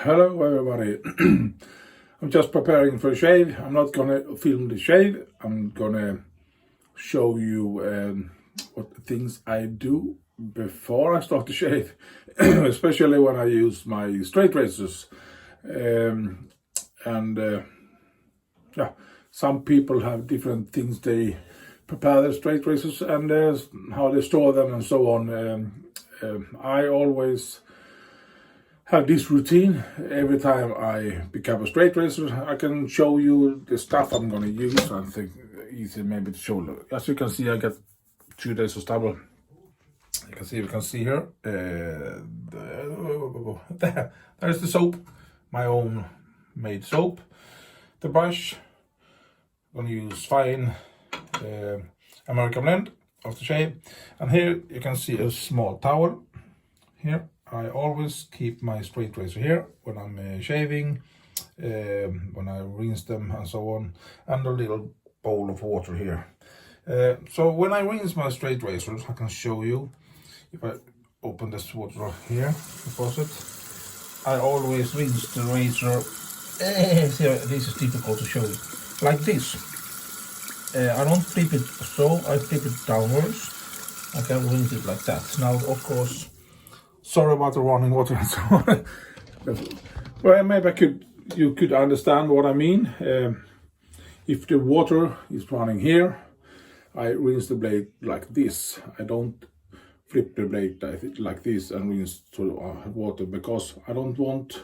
Hello everybody. I'm just preparing for a shave. I'm not gonna film the shave. I'm gonna show you what things I do before I start the shave, especially when I use my straight razors. Yeah, some people have different things they prepare their straight razors and how they store them and so on. I always have this routine every time I pick up a straight razor. I can show you the stuff I'm gonna use. I think easy maybe to show. As you can see, I got 2 days of stubble. You can see here. There's the soap, my own made soap. The brush, I'm gonna use fine American blend of the shave. And here you can see a small towel. Here I always keep my straight razor here when I'm shaving, when I rinse them and so on, and a little bowl of water here. So when I rinse my straight razors, I can show you, if I open this water here, the faucet, I always rinse the razor, this is difficult to show you, like this. I don't flip it so, I flip it downwards. I can rinse it like that. Now of course, sorry about the running water and so on. Well, maybe you could understand what I mean. If the water is running here, I rinse the blade like this. I don't flip the blade like this and rinse to water, because I don't want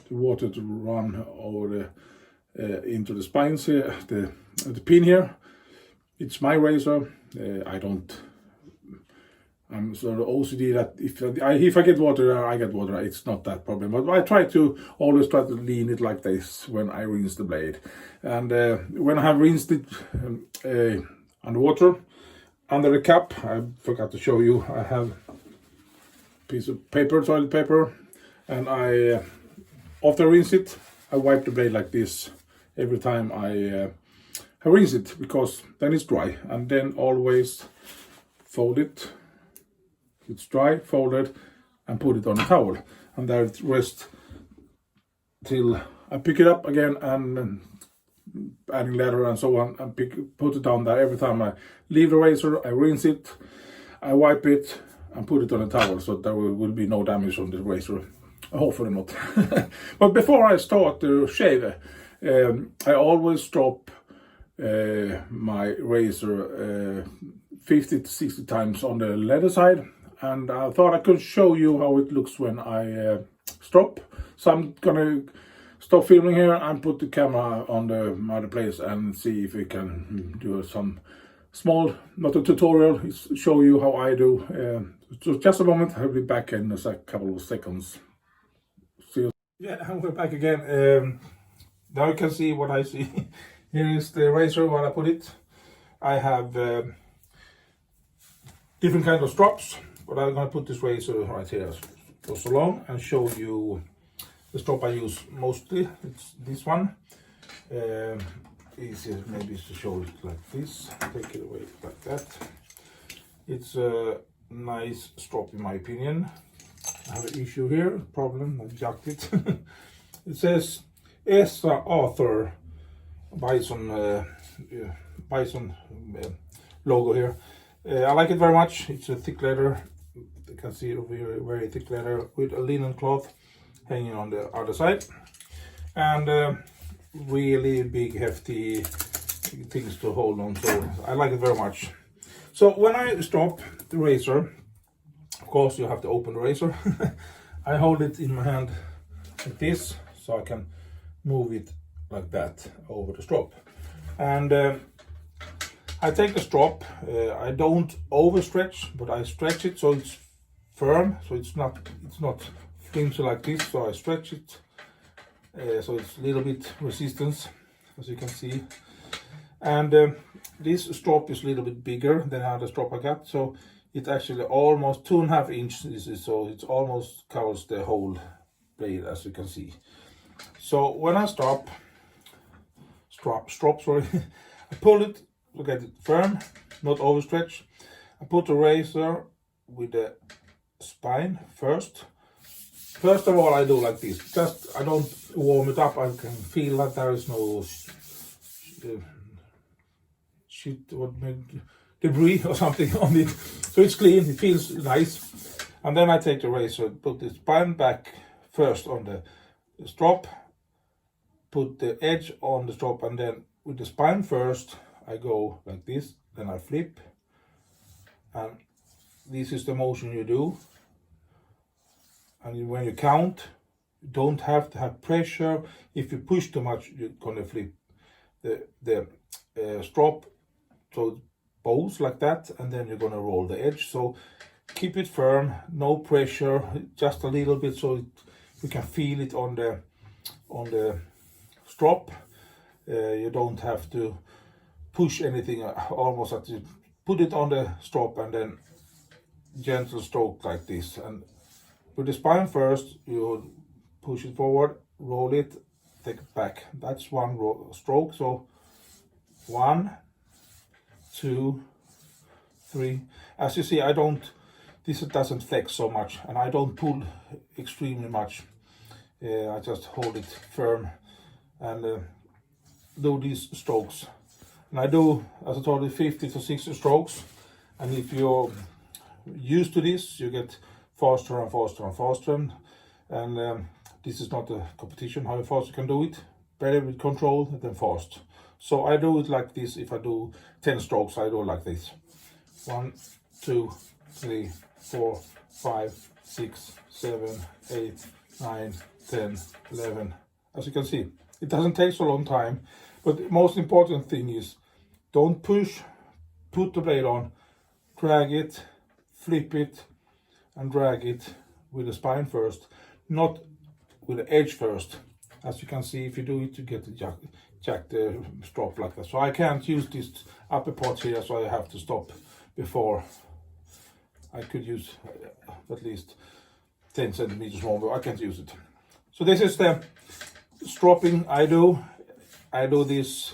the water to run over into the spines here, the pin here. It's my razor. I'm sort of OCD that if I get water, I get water. It's not that problem. But I always try to lean it like this when I rinse the blade. And when I have rinsed it underwater, under the cap, I forgot to show you, I have a piece of paper, toilet paper, and after I rinse it, I wipe the blade like this every time I rinse it, because then it's dry. And then always fold it. It's dry, fold it, and put it on a towel, and there it rests till I pick it up again and adding leather and so on, and put it down there. Every time I leave the razor, I rinse it, I wipe it, and put it on a towel, so there will be no damage on the razor. Hopefully not. But before I start the shave, I always strop my razor 50 to 60 times on the leather side. And I thought I could show you how it looks when I strop. So I'm gonna stop filming here and put the camera on the other place and see if we can do some small, not a tutorial, show you how I do. So just a moment, I'll be back in a couple of seconds. See you. Yeah, we're back again. Now you can see what I see. Here is the razor where I put it. I have different kind of strops. But I'm going to put this razor right here for so long and show you the strop I use mostly. It's this one. Easier maybe to show it like this. Take it away like that. It's a nice strop in my opinion. I have an issue here, problem, I jacked it. It says Esa Arthur Bison logo here. I like it very much. It's a thick leather. You can see it over here, very thick leather with a linen cloth hanging on the other side, and really big hefty things to hold on, so I like it very much. So when I strop the razor, of course you have to open the razor. I hold it in my hand like this, so I can move it like that over the strop, and I take the strop. I don't overstretch, but I stretch it so it's firm, so it's not flimsy like this. So I stretch it, so it's a little bit resistance, as you can see. And this strop is a little bit bigger than the other strop I got, so it's actually almost 2.5 inches. So it almost covers the whole blade, as you can see. So when I strop, sorry, I pull it. Look at it firm, not overstretch. I put the razor with the spine first, First of all, I do like this. Just I don't warm it up. I can feel that there is no shit or debris or something on it. So it's clean. It feels nice. And then I take the razor, put the spine back first on the strop, put the edge on the strop, and then with the spine first, I go like this. Then I flip, and this is the motion you do. And when you count, you don't have to have pressure. If you push too much, you're gonna flip the strop so it bows like that, and then you're gonna roll the edge. So keep it firm, no pressure, just a little bit, so you can feel it on the strop. You don't have to push anything. Almost at you put it on the strop and then gentle stroke like this. And with the spine first, you push it forward, roll it, take it back. That's one stroke. So 1, 2, 3. As you see, this doesn't flex so much, and I don't pull extremely much. I just hold it firm and do these strokes. And I do, as I told you, 50 to 60 strokes. And if you're used to this, you get faster and faster and faster. And this is not a competition how fast you can do it. Better with control than fast. So I do it like this. If I do 10 strokes, I do it like this. 1, 2, 3, 4, 5, 6, 7, 8, 9, 10, 11. As you can see, it doesn't take so long time. But the most important thing is, don't push, put the blade on, drag it, flip it, and drag it with the spine first, not with the edge first. As you can see, if you do it, you get to jack the strop like that. So I can't use this upper part here, so I have to stop before. I could use at least 10 centimeters more, but I can't use it. So this is the stropping I do. I do this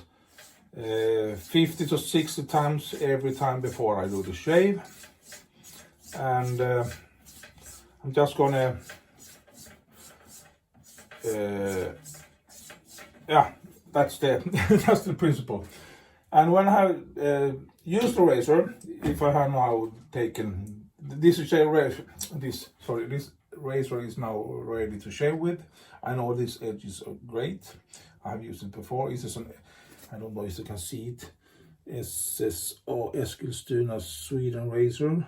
50 to 60 times every time before I do the shave. And I'm just gonna yeah, that's that's the principle. And when I use the razor, if I have now taken this razor is now ready to shave with. I know this edge is great. I've used it before. This is I don't know if you can see it. SSO Eskilstuna Sweden razor.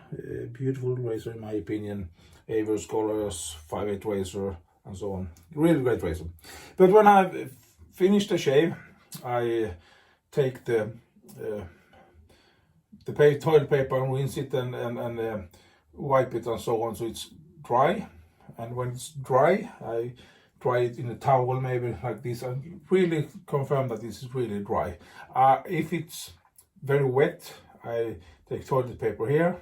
Beautiful razor in my opinion. Aver Scholars 5/8 razor and so on. Really great razor. But when I've finished the shave, I take the toilet paper and rinse it and wipe it and so on, so it's dry. And when it's dry, I dry it in a towel, maybe like this, and really confirm that this is really dry. If it's very wet, I take toilet paper here,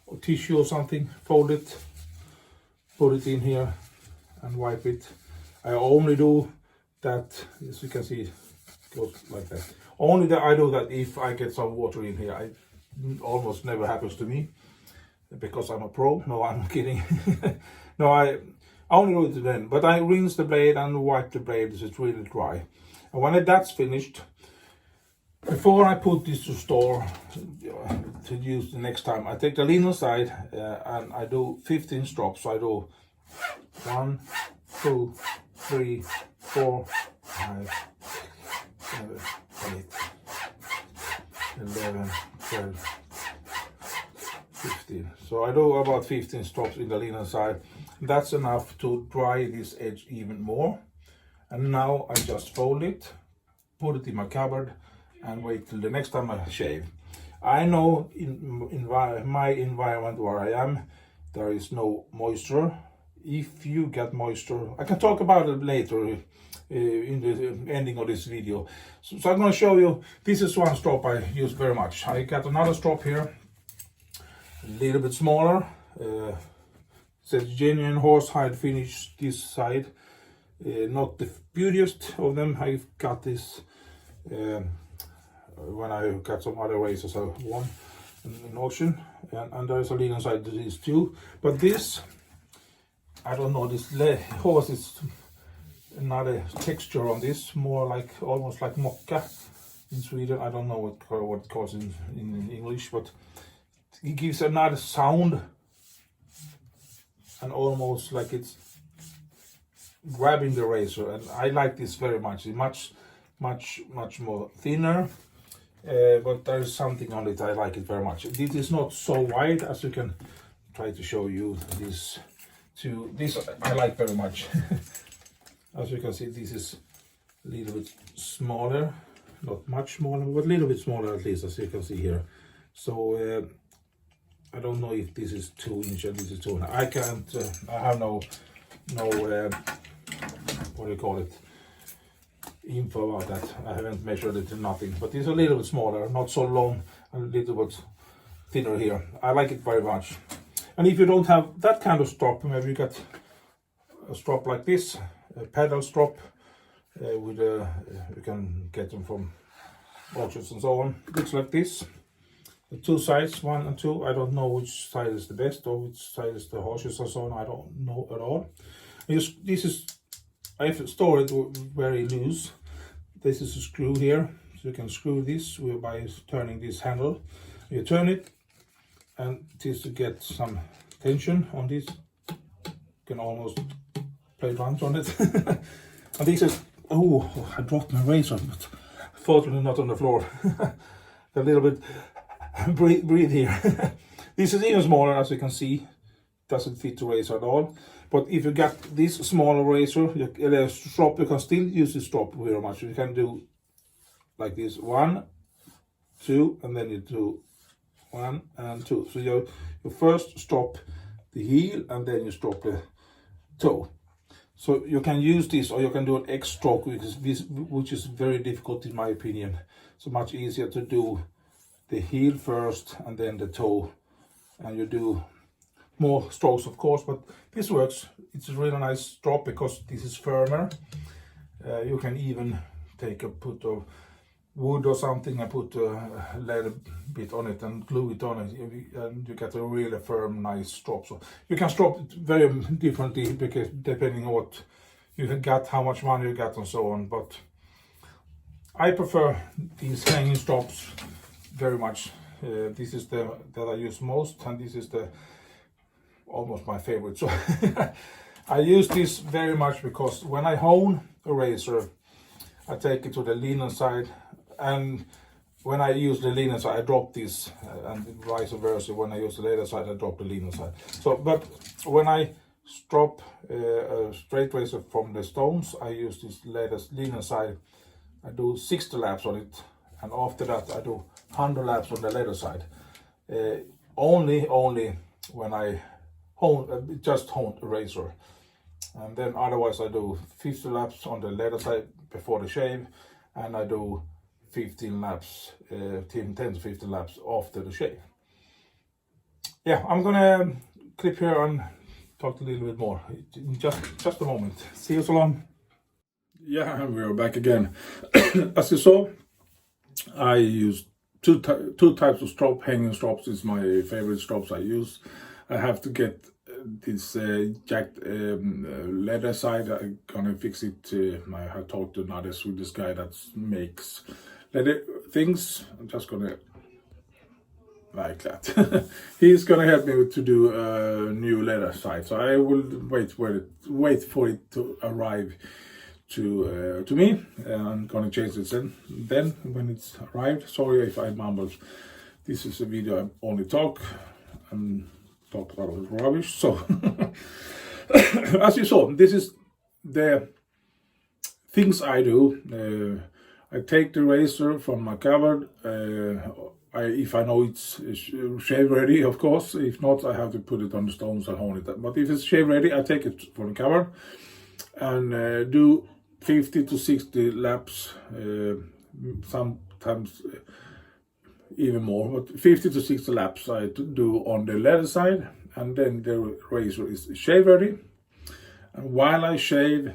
or tissue or something, fold it, put it in here and wipe it. I only do that, as you can see, it goes like that. Only that I do that if I get some water in here. It almost never happens to me because I'm a pro. No, I'm kidding. No, I only do it then. But I rinse the blade and wipe the blade so it's really dry. And when that's finished, before I put this to store to use the next time, I take the linen side and I do 15 strops. So I do 1, 2, 3, 4, 5, 7, 8, 11, 12, 15. So I do about 15 strops in the linen side. That's enough to dry this edge even more. And now I just fold it, put it in my cupboard, and wait till the next time I shave. I know in my environment where I am, there is no moisture. If you get moisture, I can talk about it later in the ending of this video. So I'm going to show you, this is one strop I use very much. I got another strop here, a little bit smaller. Says genuine horsehide finish this side. Not the beautiest of them. I got this when I got some other razors I won. in auction, and there is a linen side to this too. But this, I don't know, this horse is another texture on this, more like almost like mocca in Sweden. I don't know what it calls in English, but it gives another sound, and almost like it's grabbing the razor, and I like this very much. It's much more thinner, but there is something on it. I like it very much. This is not so wide, as you can try to show you this. This I like very much. As you can see, this is a little bit smaller, not much smaller, but a little bit smaller at least, as you can see here. So I don't know if this is 2 inch and this is 2. I can't. I have no what do you call it, info about that. I haven't measured it, nothing. But it's a little bit smaller, not so long, and a little bit thinner here. I like it very much. And if you don't have that kind of strop, maybe you got a strop like this, a pedal strop, with you can get them from auctions and so on. It looks like this. The 2 sides, 1 and 2. I don't know which side is the best or which side is the harshest or so on. I don't know at all. This is, I've stored it very loose. This is a screw here, so you can screw this by turning this handle. You turn it, and just to get some tension on this, you can almost play drums on it. And this is, oh, I dropped my razor, but fortunately not on the floor. A little bit breathe here. This is even smaller, as you can see. Doesn't fit the razor at all. But if you got this smaller razor, strop, you can still use the strop very much. You can do like this, 1, 2, and then you do 1 and 2. So you first strop the heel, and then you strop the toe. So you can use this, or you can do an X stroke, which is very difficult in my opinion. So much easier to do the heel first and then the toe, and you do more strokes of course, but this works. It's a really nice strop because this is firmer. You can even take a put of wood or something and put a leather bit on it and glue it on it, and you get a really firm, nice strop. So you can strop it very differently because depending on what you got, how much money you got, and so on. But I prefer these hanging strops very much. This is the that I use most, and this is the almost my favorite. So I use this very much because when I hone a razor, I take it to the linen side, and when I use the linen side, I drop this, and vice versa. When I use the leather side, I drop the linen side. So, but when I strop a straight razor from the stones, I use this linen side. I do 60 laps on it, and after that I do 100 laps on the leather side. Only when I just hone a razor, and then otherwise I do 50 laps on the leather side before the shave, and I do 15 laps, 10 to 15 laps after the shave. Yeah, I'm gonna clip here and talk a little bit more in just a moment. See you so long. Yeah, we're back again. As you saw, I use two types of strop. Hanging strops is my favorite strops I use. I have to get this jacked leather side. I'm gonna fix it. I have talked to another Swedish guy that makes leather things. I'm just gonna like that. He's gonna help me to do a new leather side. So I will wait for it to arrive to me. I'm gonna change it then when it's arrived. Sorry if I mumble. This is a video I only talk and talk a lot of rubbish. So as you saw, this is the things I do. I take the razor from my cupboard. If I know it's shave ready, of course. If not, I have to put it on the stones and hone it. But if it's shave ready, I take it from the cupboard and do 50 to 60 laps, sometimes even more, but 50 to 60 laps I do on the leather side, and then the razor is shave ready. And while I shave,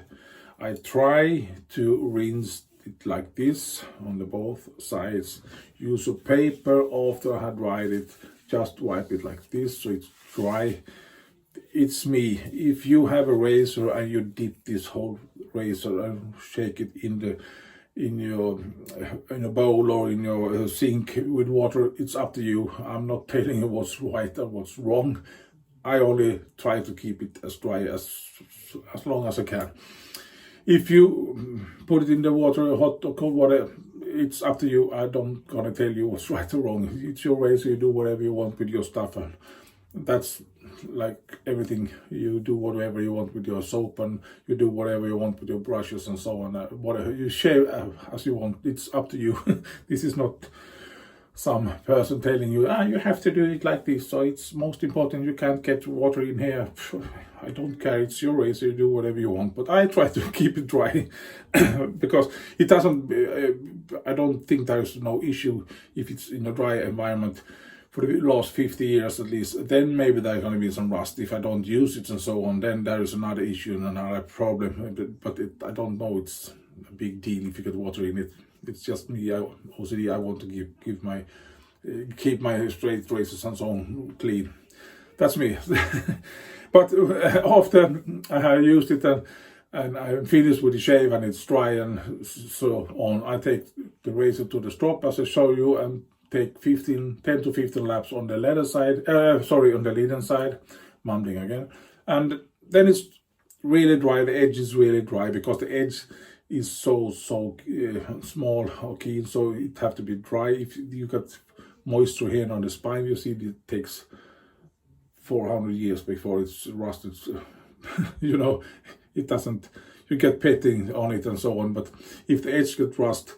I try to rinse it like this on the both sides. Use a paper after I had dried it. Just wipe it like this so it's dry. It's me. If you have a razor and you dip this whole razor and shake it in a bowl or in your sink with water, it's up to you. I'm not telling you what's right or what's wrong. I only try to keep it as dry as long as I can. If you put it in the water, hot or cold water, it's up to you. I don't gonna tell you what's right or wrong. It's your razor. You do whatever you want with your stuff, and that's like everything. You do whatever you want with your soap, and you do whatever you want with your brushes and so on. Whatever you shave as you want. It's up to you. This is not some person telling you, you have to do it like this. So it's most important you can't get water in here. I don't care, it's your razor, you do whatever you want. But I try to keep it dry because it doesn't, I don't think there's no issue if it's in a dry environment for the last 50 years at least. Then maybe there's going to be some rust if I don't use it and so on. Then there is another issue and another problem. But I don't know it's a big deal if you get water in it. It's just me, OCD. I want to keep my straight razors and so on clean. That's me. But after I have used it and I'm finished with the shave and it's dry and so on, I take the razor to the strop as I show you and take 10 to 15 laps on the leather side. On the linen side. Mumbling again. And then it's really dry. The edge is really dry because the edge is so small or keen, so it have to be dry. If you got moisture here on the spine, you see it takes 400 years before it's rusted. You know, it doesn't, you get petting on it and so on, but if the edge gets rust,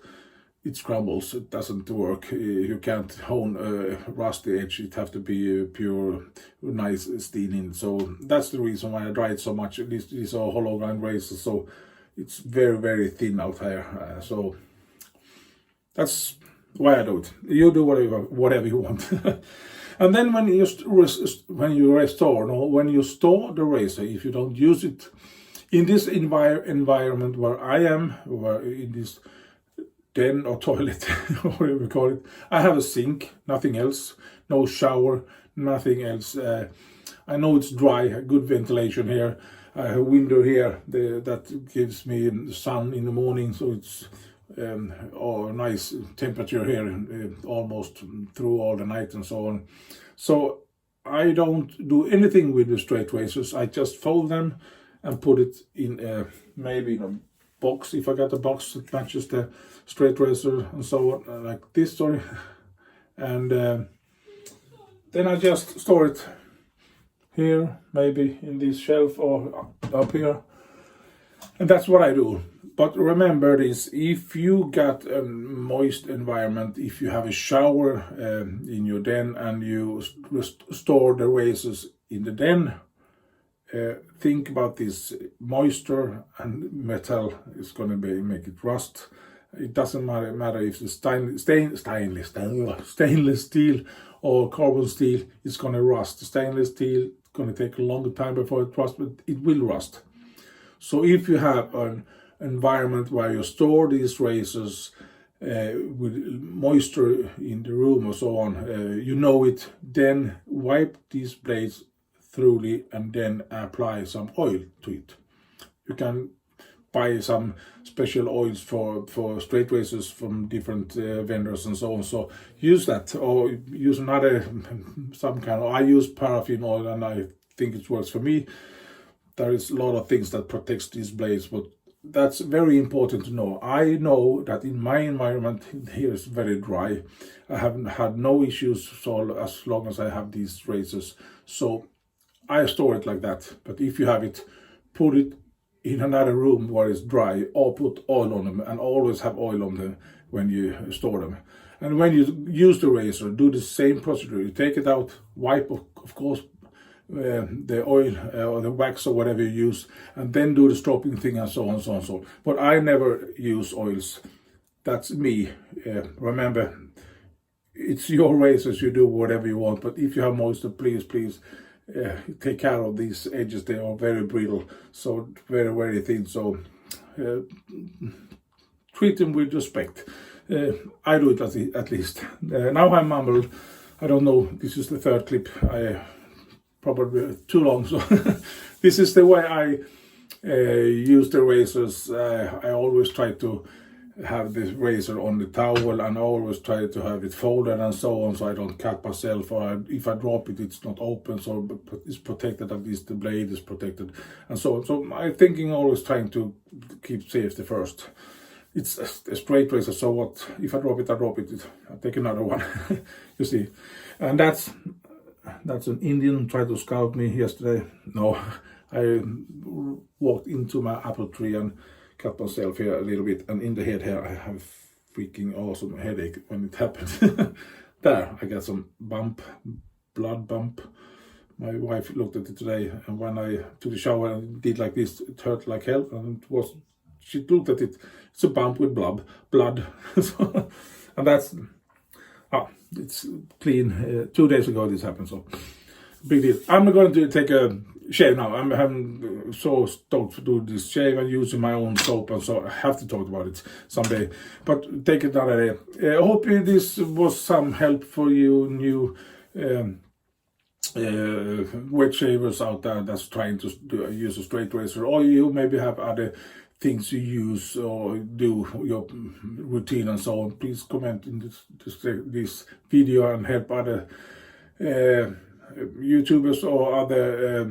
it crumbles. It doesn't work. You can't hone a rusty edge. It have to be pure, nice steel in. So that's the reason why I dry it so much. These are hollow grind razors, so it's very, very thin out here. So that's why I do it. You do whatever you want. And then when you store the razor, if you don't use it in this environment where I am, where in this den or toilet, whatever you call it, I have a sink, nothing else, no shower, nothing else. I know it's dry, good ventilation here. I have a window here that gives me the sun in the morning, so it's nice temperature here almost through all the night and so on. So I don't do anything with the straight razors. I just fold them and put it in maybe in a box, if I got a box that matches the straight razor and so on, like this, sorry. And then I just store it here, maybe in this shelf or up here, and that's what I do. But remember this, if you got a moist environment, if you have a shower in your den and you store the razors in the den, think about this: moisture and metal is going to make it rust. It doesn't matter if it's stainless steel or carbon steel, it's going to rust. Stainless steel going to take a longer time before it rusts, but it will rust. So if you have an environment where you store these razors with moisture in the room or so on, you know it, then wipe these blades thoroughly and then apply some oil to it. You can buy some special oils for straight razors from different vendors and so on. So use that, or use another, some kind of, I use paraffin oil and I think it works for me. There is a lot of things that protects these blades, but that's very important to know. I know that in my environment here is very dry. I haven't had no issues so as long as I have these razors. So I store it like that. But if you have it, put it in another room where it's dry, or put oil on them, and always have oil on them when you store them. And when you use the razor, do the same procedure. You take it out, wipe, of course, the oil or the wax or whatever you use, and then do the stropping thing and so on, so on, so on. But I never use oils. That's me. Remember, it's your razors. You do whatever you want. But if you have moisture, please take care of these edges. They are very brittle, so very, very thin. So treat them with respect. I do it at least. Now I'm mumbled. I don't know. This is the third clip. I probably too long. So this is the way I use the razors. I always try to have this razor on the towel, and I always try to have it folded and so on, so I don't cut myself, or if I drop it, it's not open, so it's protected, at least the blade is protected, and so on. So I'm thinking always trying to keep safety first. It's a straight razor, so what? If I drop it, I drop it. I take another one. You see, and that's an Indian tried to scout me yesterday. No, I walked into my apple tree and cut myself here a little bit, and in the head here I have freaking awesome headache when it happened. There, I got some blood bump. My wife looked at it today, and when I took the shower and did like this, it hurt like hell, and she looked at it, it's a bump with blood. And that's, it's clean. 2 days ago this happened, so big deal. I'm going to take a shave now. I'm so stoked to do this shave and using my own soap, and so I have to talk about it someday. But take it another day. I hope this was some help for you new wet shavers out there that's trying to use a straight razor, or you maybe have other things you use or do your routine and so on. Please comment in this video and help other YouTubers or other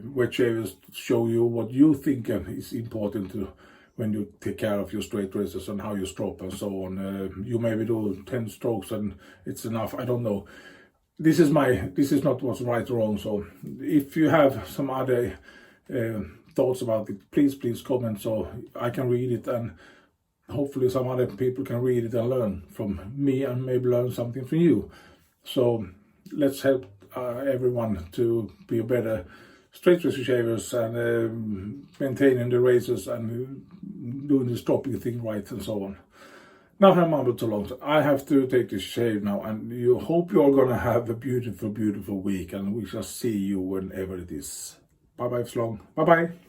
wet shavers show you what you think is important to when you take care of your straight razors and how you strop and so on. You maybe do 10 strokes and it's enough. I don't know. This is not what's right or wrong. So if you have some other thoughts about it, please comment so I can read it, and hopefully some other people can read it and learn from me and maybe learn something from you. So let's help everyone to be a better straight razor shavers and maintaining the razors and doing the stropping thing right and so on. Now I'm mumbled too long, so I have to take this shave now, and you hope you're gonna have a beautiful week, and we shall see you whenever it is. Bye bye, so long. Bye bye.